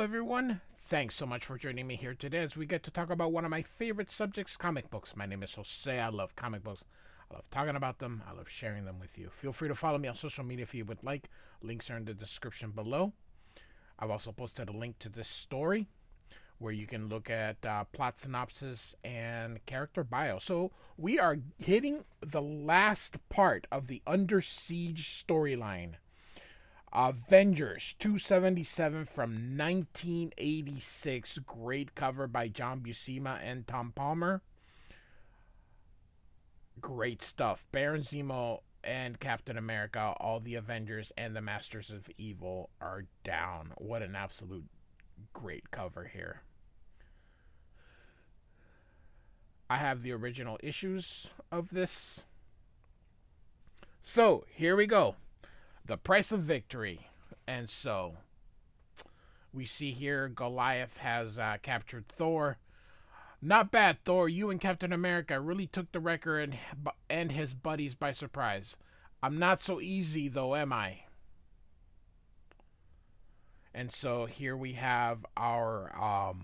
everyone. Thanks so much for joining me here today as we get to talk about one of my favorite subjects, comic books. My name is Jose. I love comic books. I love talking about them. I love sharing them with you. Feel free to follow me on social media if you would like. Links are in the description below. I've also posted a link to this story where you can look at plot synopsis and character bio. So we are hitting the last part of the Under Siege storyline. Avengers 277 from 1986. Great cover by John Buscema and Tom Palmer. Great stuff. Byrne, Zemo, and Captain America, all the Avengers and the Masters of Evil are down. What an absolute great cover here. I have the original issues of this. So, here we go. The price of victory. And so, we see here Goliath has captured Thor. Not bad, Thor. You and Captain America really took the Wrecker and his buddies by surprise. I'm not so easy, though, am I? And so, here we have our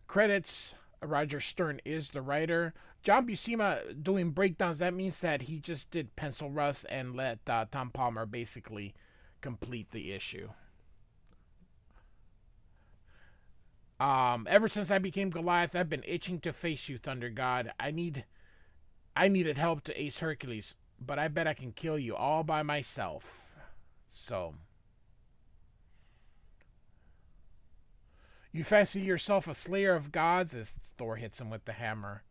credits. Roger Stern is the writer. John Buscema doing breakdowns, that means that he just did pencil roughs and let Tom Palmer basically complete the issue. Ever since I became Goliath, I've been itching to face you, Thunder God. I needed help to ace Hercules, but I bet I can kill you all by myself. So, you fancy yourself a slayer of gods? As Thor hits him with the hammer.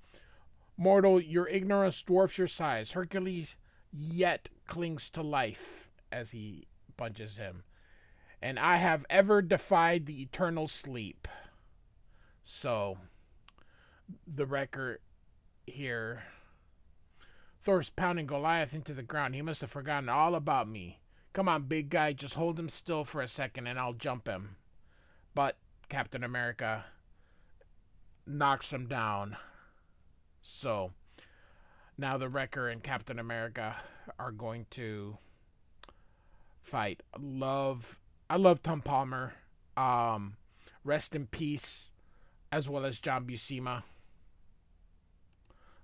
Mortal, your ignorance dwarfs your size. Hercules yet clings to life as he punches him. And I have ever defied the eternal sleep. So, the Wrecker here. Thor's pounding Goliath into the ground. He must have forgotten all about me. Come on, big guy, just hold him still for a second and I'll jump him. But Captain America knocks him down. So, now the Wrecker and Captain America are going to fight. I love Tom Palmer. Rest in peace, as well as John Buscema.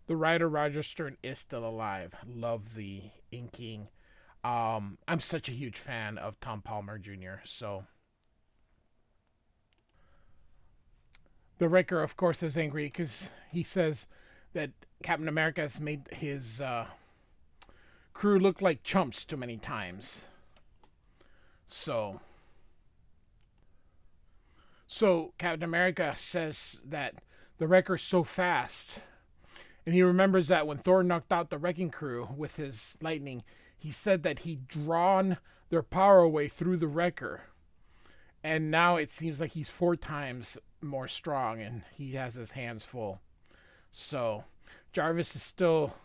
The writer Roger Stern is still alive. Love the inking. I'm such a huge fan of Tom Palmer Jr. So, the Wrecker, of course, is angry because he says that Captain America has made his crew look like chumps too many times. So Captain America says that the Wrecker's so fast. And he remembers that when Thor knocked out the wrecking crew with his lightning, he said that he'd drawn their power away through the Wrecker. And now it seems like he's 4 times more strong and he has his hands full. So, Jarvis is still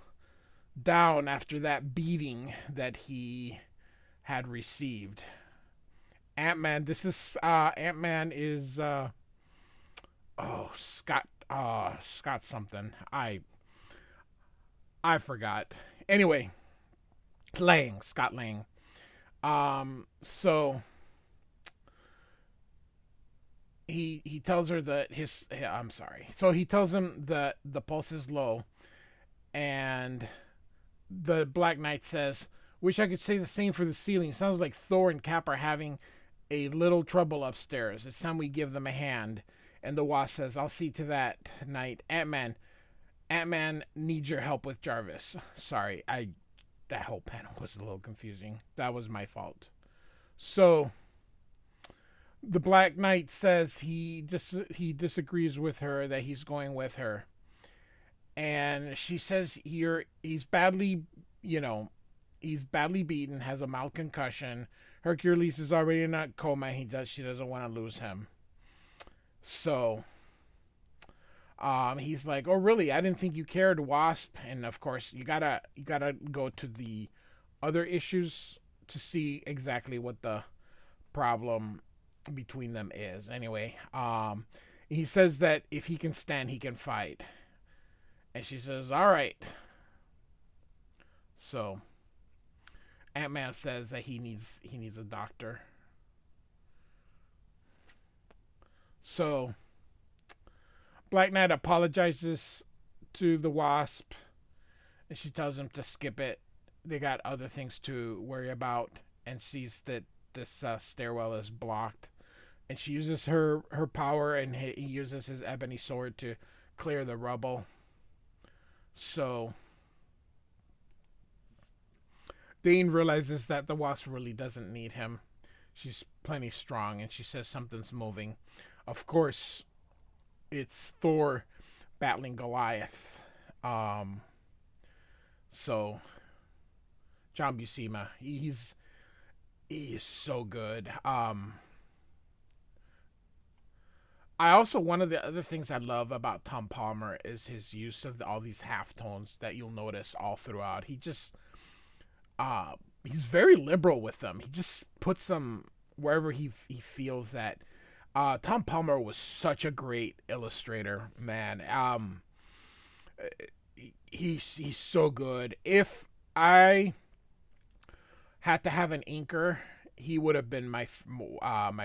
down after that beating that he had received. Ant-Man, this is, Ant-Man is, Scott something. I forgot. Anyway, Scott Lang. So, he tells her that So he tells him that the pulse is low, and the Black Knight says, "Wish I could say the same for the ceiling. Sounds like Thor and Cap are having a little trouble upstairs. It's time we give them a hand." And the Wasp says, "I'll see to that, Knight. Ant-Man needs your help with Jarvis." Sorry, that whole panel was a little confusing. That was my fault. So, the Black Knight says he disagrees with her, that he's going with her. And she says he's badly beaten, has a mild concussion. Hercules is already in a coma. She doesn't want to lose him. So, he's like, "Oh, really? I didn't think you cared, Wasp." And of course, you gotta go to the other issues to see exactly what the problem between them is. Anyway, he says that if he can stand, he can fight. And she says, "All right." So, Ant-Man says that he needs a doctor. So Black Knight apologizes to the Wasp, and she tells him to skip it. They got other things to worry about, and sees that this stairwell is blocked. And she uses her power, and he uses his ebony sword to clear the rubble. So Dane realizes that the Wasp really doesn't need him. She's plenty strong, and she says something's moving. Of course, it's Thor battling Goliath. So John Buscema, he is so good. I also, one of the other things I love about Tom Palmer is his use of all these halftones that you'll notice all throughout. He just he's very liberal with them. He just puts them wherever he feels that. Tom Palmer was such a great illustrator, man. He's so good. If I had to have an inker, he would have been my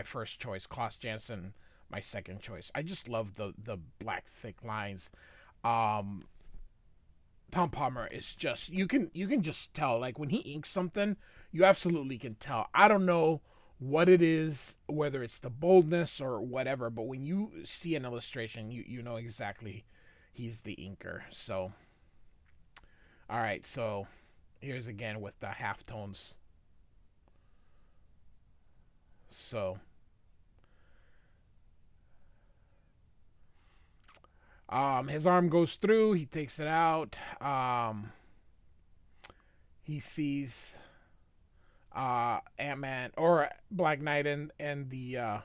first choice. Klaus Janson, my second choice. I just love the black thick lines. Tom Palmer is just, you can just tell, like, when he inks something, you absolutely can tell. I don't know what it is, whether it's the boldness or whatever, but when you see an illustration, you know exactly he's the inker. So all right, so here's again with the halftones. So his arm goes through, he takes it out. He sees Ant-Man or Black Knight and the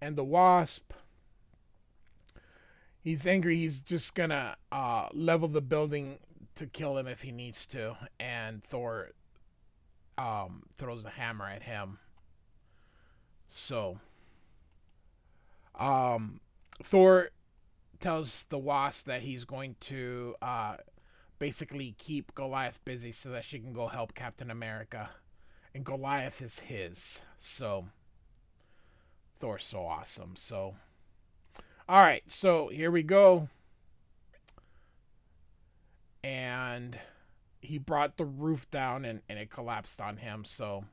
Wasp. He's angry. He's just gonna level the building to kill him if he needs to, and Thor throws a hammer at him. So Thor tells the Wasp that he's going to basically keep Goliath busy so that she can go help Captain America. And Goliath is his. So Thor's so awesome. So alright, so here we go. And he brought the roof down and it collapsed on him. So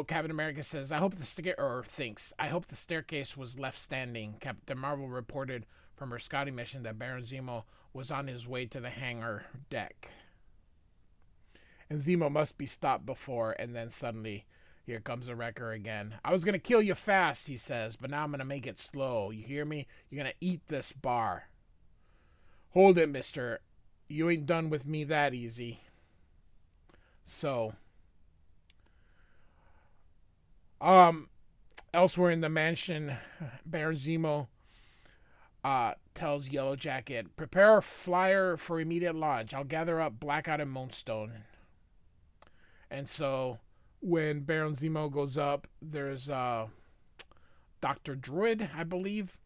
Captain America says, I hope the staircase was left standing. Captain Marvel reported from her scouting mission that Baron Zemo was on his way to the hangar deck. And Zemo must be stopped before, and then suddenly, here comes the wrecker again. I was going to kill you fast, he says, but now I'm going to make it slow. You hear me? You're going to eat this bar. Hold it, mister. You ain't done with me that easy. So elsewhere in the mansion, Baron Zemo tells Yellow Jacket, prepare a flyer for immediate launch. I'll gather up Blackout and Moonstone. And so when Baron Zemo goes up, there's Dr. Druid, I believe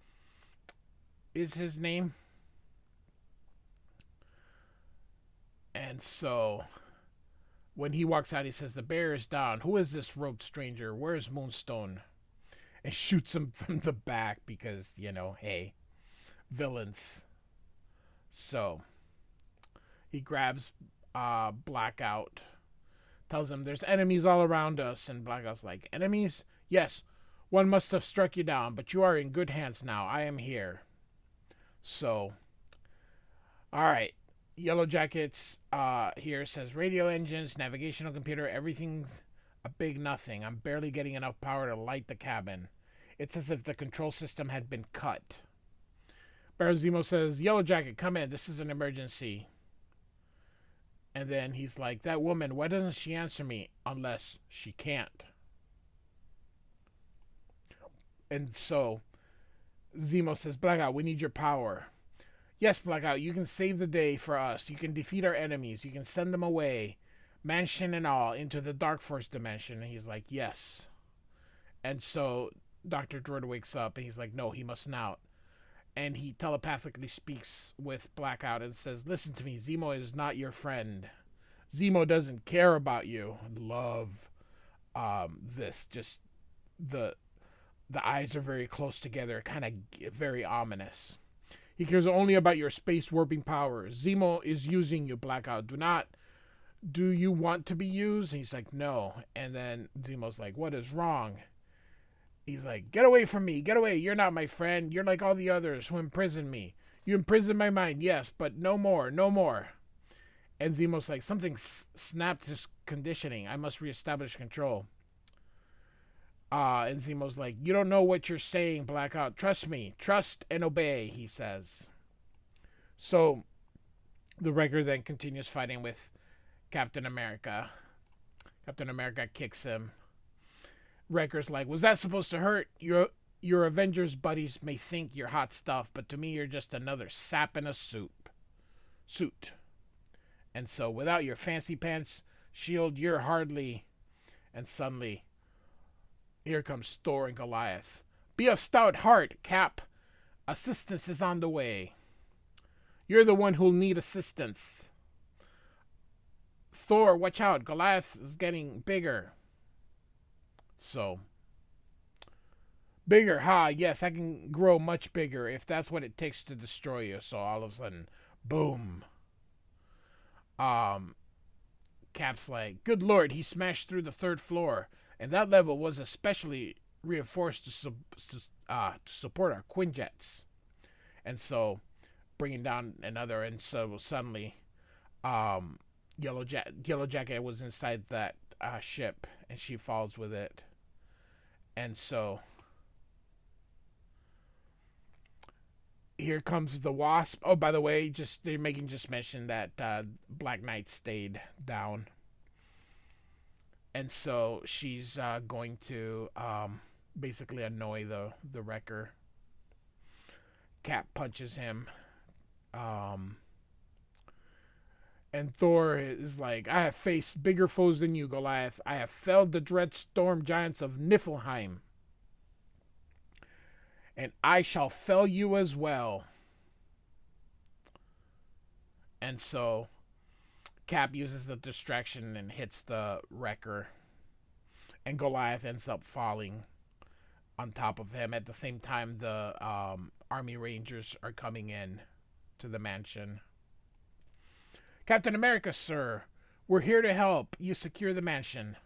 is his name. And so when he walks out, he says, the bear is down. Who is this robed stranger? Where's Moonstone? And shoots him from the back because, hey, villains. So he grabs Blackout, tells him there's enemies all around us. And Blackout's like, enemies? Yes, one must have struck you down, but you are in good hands now. I am here. So, all right. Yellow Jackets here says radio engines, navigational computer, everything's a big nothing. I'm barely getting enough power to light the cabin. It's as if the control system had been cut. Baron Zemo says, Yellow Jacket, come in. This is an emergency. And then he's like, that woman, why doesn't she answer me? Unless she can't. And so Zemo says, Blackout, we need your power. Yes, Blackout, you can save the day for us. You can defeat our enemies. You can send them away, mansion and all, into the Dark Force dimension. And he's like, yes. And so Dr. Druid wakes up and he's like, no, he must not. And he telepathically speaks with Blackout and says, listen to me, Zemo is not your friend. Zemo doesn't care about you. Love. this just the eyes are very close together, kind of very ominous. He cares only about your space warping powers. Zemo is using you, Blackout. Do you want to be used? And he's like, no. And then Zemo's like, what is wrong? He's like, get away from me. Get away. You're not my friend. You're like all the others who imprisoned me. You imprisoned my mind, yes, but no more. No more. And Zemo's like, something snapped his conditioning. I must reestablish control. And Zemo's like, you don't know what you're saying, Blackout. Trust me. Trust and obey, he says. So the Wrecker then continues fighting with Captain America. Captain America kicks him. Wrecker's like, was that supposed to hurt? Your Avengers buddies may think you're hot stuff, but to me you're just another sap in a suit. And so without your fancy pants shield, you're hardly... And suddenly, here comes Thor and Goliath. Be of stout heart, Cap. Assistance is on the way. You're the one who'll need assistance. Thor, watch out. Goliath is getting bigger. So, bigger, yes, I can grow much bigger if that's what it takes to destroy you. So all of a sudden, boom. Cap's like, good lord, he smashed through the 3rd floor. And that level was especially reinforced to support our Quinjets. And so, bringing down another, and so suddenly, Yellow Jacket was inside that ship, and she falls with it. And so, here comes the Wasp. Oh, by the way, they're making just mention that Black Knight stayed down. And so she's going to basically annoy the Wrecker. Cap punches him. And Thor is like, I have faced bigger foes than you, Goliath. I have felled the dread storm giants of Niflheim. And I shall fell you as well. And so Cap uses the distraction and hits the Wrecker. And Goliath ends up falling on top of him. At the same time, the Army Rangers are coming in to the mansion. Captain America, sir, we're here to help you secure the mansion.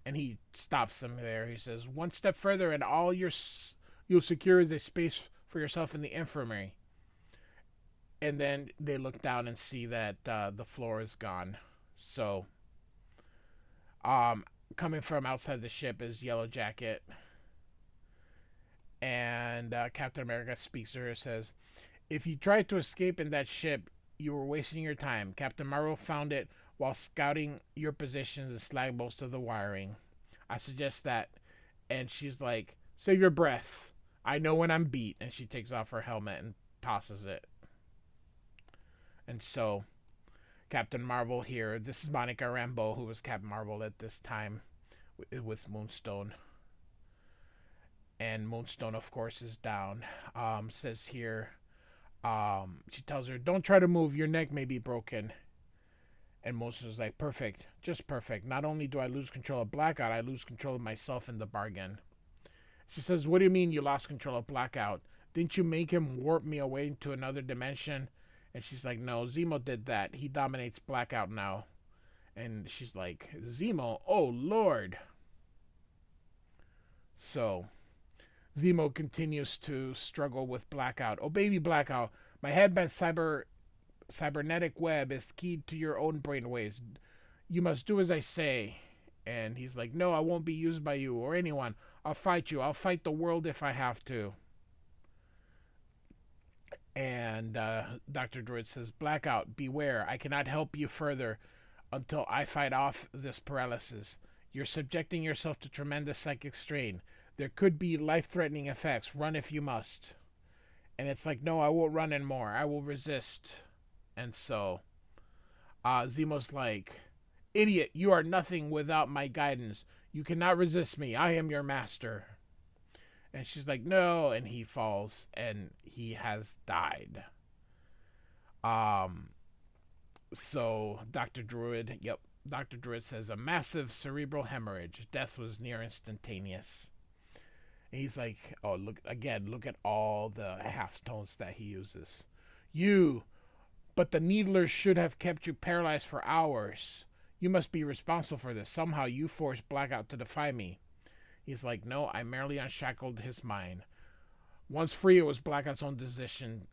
And he stops him there. He says, one step further and all you'll secure is a space for yourself in the infirmary. And then they look down and see that the floor is gone. So, coming from outside the ship is Yellow Jacket. And Captain America speaks to her and says, if you tried to escape in that ship, you were wasting your time. Captain Marvel found it while scouting your positions and slagged most of the wiring. I suggest that. And she's like, save your breath. I know when I'm beat. And she takes off her helmet and tosses it. And so, Captain Marvel here. This is Monica Rambeau, who was Captain Marvel at this time with Moonstone. And Moonstone, of course, is down. Says here, she tells her, don't try to move. Your neck may be broken. And Moonstone's like, perfect. Just perfect. Not only do I lose control of Blackout, I lose control of myself in the bargain. She says, what do you mean you lost control of Blackout? Didn't you make him warp me away to another dimension? And she's like, no, Zemo did that. He dominates Blackout now. And she's like, Zemo? Oh, Lord. So, Zemo continues to struggle with Blackout. Oh, baby Blackout, my headband cybernetic web is keyed to your own brainwaves. You must do as I say. And he's like, no, I won't be used by you or anyone. I'll fight you. I'll fight the world if I have to. And Dr. Druid says, Blackout, beware. I cannot help you further until I fight off this paralysis. You're subjecting yourself to tremendous psychic strain. There could be life-threatening effects. Run if you must. And it's like, no, I won't run anymore. I will resist. And so, Zemo's like, idiot, you are nothing without my guidance. You cannot resist me. I am your master. And she's like, no. And he falls, and he has died. So, Dr. Druid, Dr. Druid says, a massive cerebral hemorrhage. Death was near instantaneous. And he's like, oh, look at all the half-stones that he uses. But the Needlers should have kept you paralyzed for hours. You must be responsible for this. Somehow you forced Blackout to defy me. He's like, no, I merely unshackled his mind. Once free, it was Blackout's own decision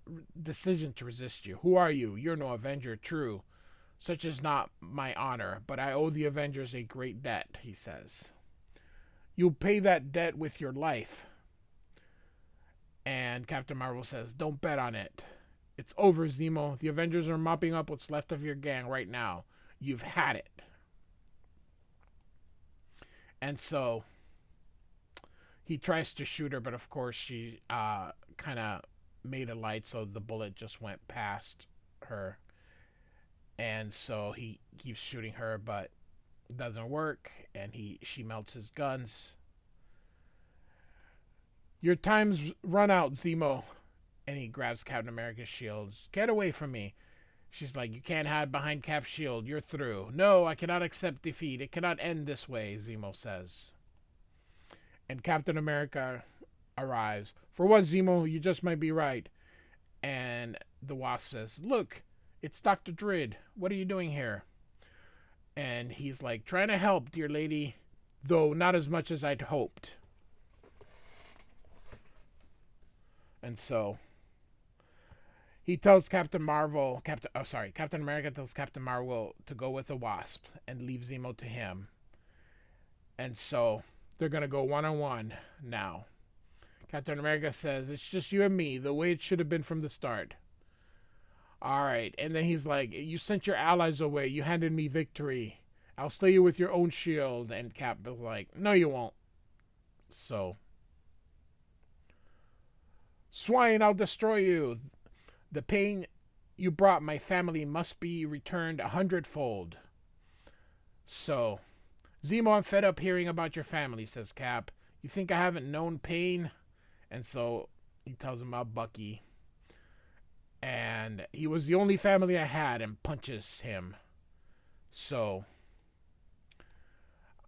to resist you. Who are you? You're no Avenger, true. Such is not my honor, but I owe the Avengers a great debt, he says. You'll pay that debt with your life. And Captain Marvel says, don't bet on it. It's over, Zemo. The Avengers are mopping up what's left of your gang right now. You've had it. And so he tries to shoot her, but of course she kind of made a light, so the bullet just went past her. And so he keeps shooting her, but it doesn't work, and she melts his guns. Your time's run out, Zemo. And he grabs Captain America's shield. Get away from me. She's like, you can't hide behind Cap's shield. You're through. No, I cannot accept defeat. It cannot end this way, Zemo says. And Captain America arrives. For what, Zemo? You just might be right. And the Wasp says, look, it's Dr. Druid. What are you doing here? And he's like, trying to help, dear lady, though not as much as I'd hoped. And so he tells Captain America tells Captain Marvel to go with the Wasp and leave Zemo to him. And so they're going to go one-on-one now. Captain America says, it's just you and me, the way it should have been from the start. All right. And then he's like, you sent your allies away. You handed me victory. I'll slay you with your own shield. And Cap was like, no, you won't. So, swine, I'll destroy you. The pain you brought my family must be returned 100-fold. So, Zemo, I'm fed up hearing about your family, says Cap. You think I haven't known pain? And so he tells him about Bucky. And he was the only family I had, and punches him. So,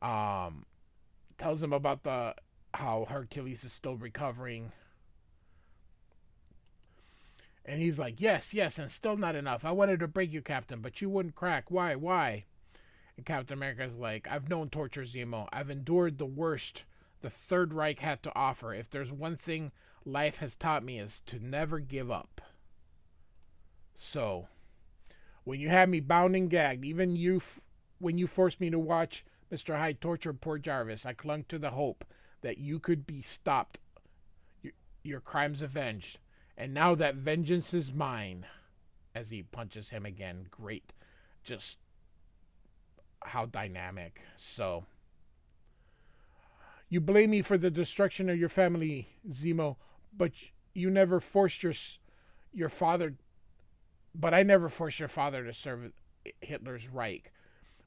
tells him about how Hercules is still recovering. And he's like, yes, and still not enough. I wanted to break you, Captain, but you wouldn't crack. Why? And Captain America's like, I've known torture, Zemo. I've endured the worst the Third Reich had to offer. If there's one thing life has taught me is to never give up. So, when you had me bound and gagged, even when you forced me to watch Mr. Hyde torture poor Jarvis, I clung to the hope that you could be stopped, your crimes avenged. And now that vengeance is mine. As he punches him again. Great. Just how dynamic. So, you blame me for the destruction of your family, Zemo, but you never forced your father. But I never forced your father to serve Hitler's Reich.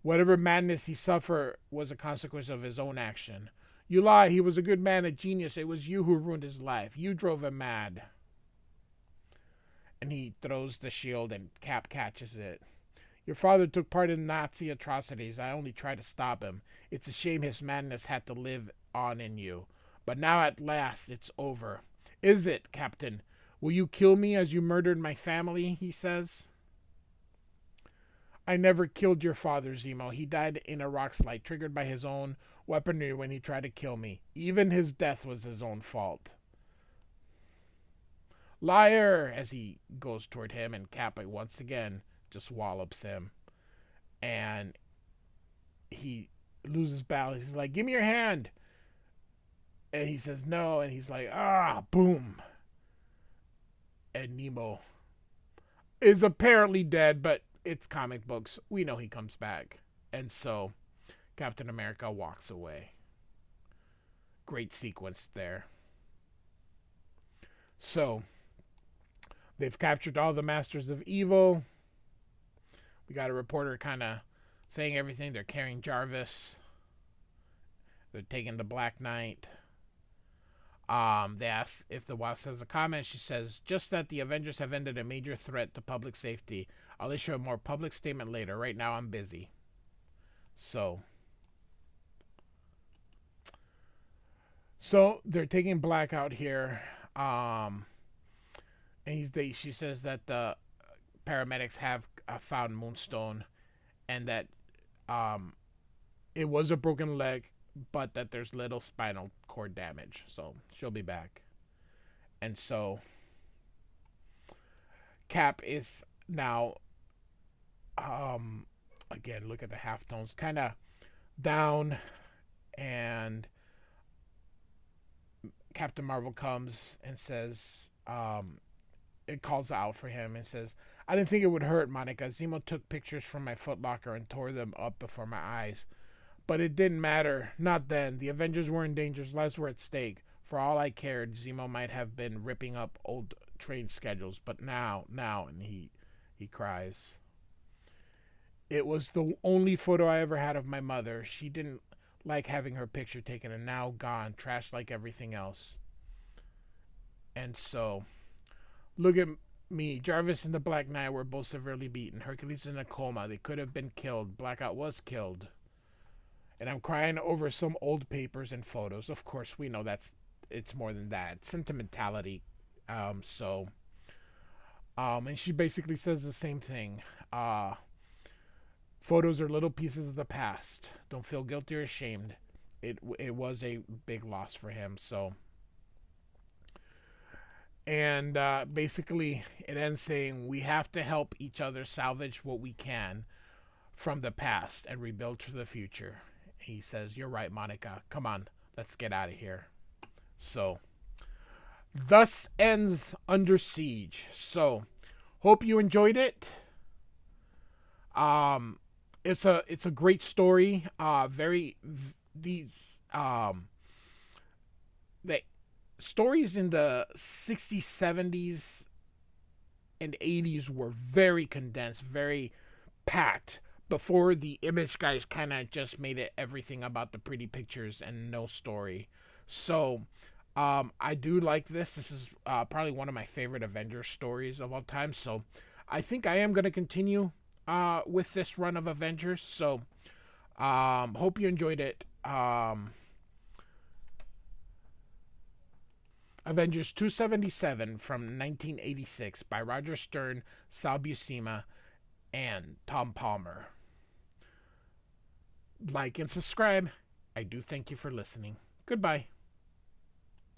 Whatever madness he suffered was a consequence of his own action. You lie. He was a good man, a genius. It was you who ruined his life. You drove him mad. And he throws the shield, and Cap catches it. Your father took part in Nazi atrocities. I only tried to stop him. It's a shame his madness had to live on in you. But now at last it's over. Is it, Captain? Will you kill me as you murdered my family? He says. I never killed your father, Zemo. He died in a rock slide triggered by his own weaponry when he tried to kill me. Even his death was his own fault. Liar! As he goes toward him, and Cap once again just wallops him. And he loses battle. He's like, give me your hand. And he says no, and he's like, boom. And Nemo is apparently dead, but it's comic books. We know he comes back. And so Captain America walks away. Great sequence there. So they've captured all the Masters of Evil. We got a reporter kind of saying everything. They're carrying Jarvis. They're taking the Black Knight. They ask if the Wasp has a comment. She says, just that the Avengers have ended a major threat to public safety. I'll issue a more public statement later. Right now I'm busy. So they're taking Blackout here. And she says that the paramedics have found Moonstone, and that um, it was a broken leg, but that there's little spinal cord damage. So she'll be back. And so Cap is now, again, look at the halftones, kind of down, and Captain Marvel comes and says, it calls out for him and says, I didn't think it would hurt, Monica. Zemo took pictures from my footlocker and tore them up before my eyes. But it didn't matter. Not then. The Avengers were in danger. Lives were at stake. For all I cared, Zemo might have been ripping up old train schedules. But now, and he cries. It was the only photo I ever had of my mother. She didn't like having her picture taken, and now gone. Trashed like everything else. And so, look at me. Jarvis and the Black Knight were both severely beaten. Hercules in a coma. They could have been killed. Blackout was killed. And I'm crying over some old papers and photos. Of course, we know it's more than that. Sentimentality. And she basically says the same thing. Photos are little pieces of the past. Don't feel guilty or ashamed. It was a big loss for him. So, and basically it ends saying we have to help each other salvage what we can from the past and rebuild for the future. He says, you're right, Monica. Come on, let's get out of here. So, thus ends Under Siege. So, hope you enjoyed it. It's a great story. The stories in the 60s, 70s, and 80s were very condensed, very packed. Before the Image guys kind of just made it everything about the pretty pictures and no story. So, I do like this. This is probably one of my favorite Avengers stories of all time. So, I think I am going to continue with this run of Avengers. So, hope you enjoyed it. Avengers 277 from 1986 by Roger Stern, Sal Buscema, and Tom Palmer. Like and subscribe. I do thank you for listening. Goodbye.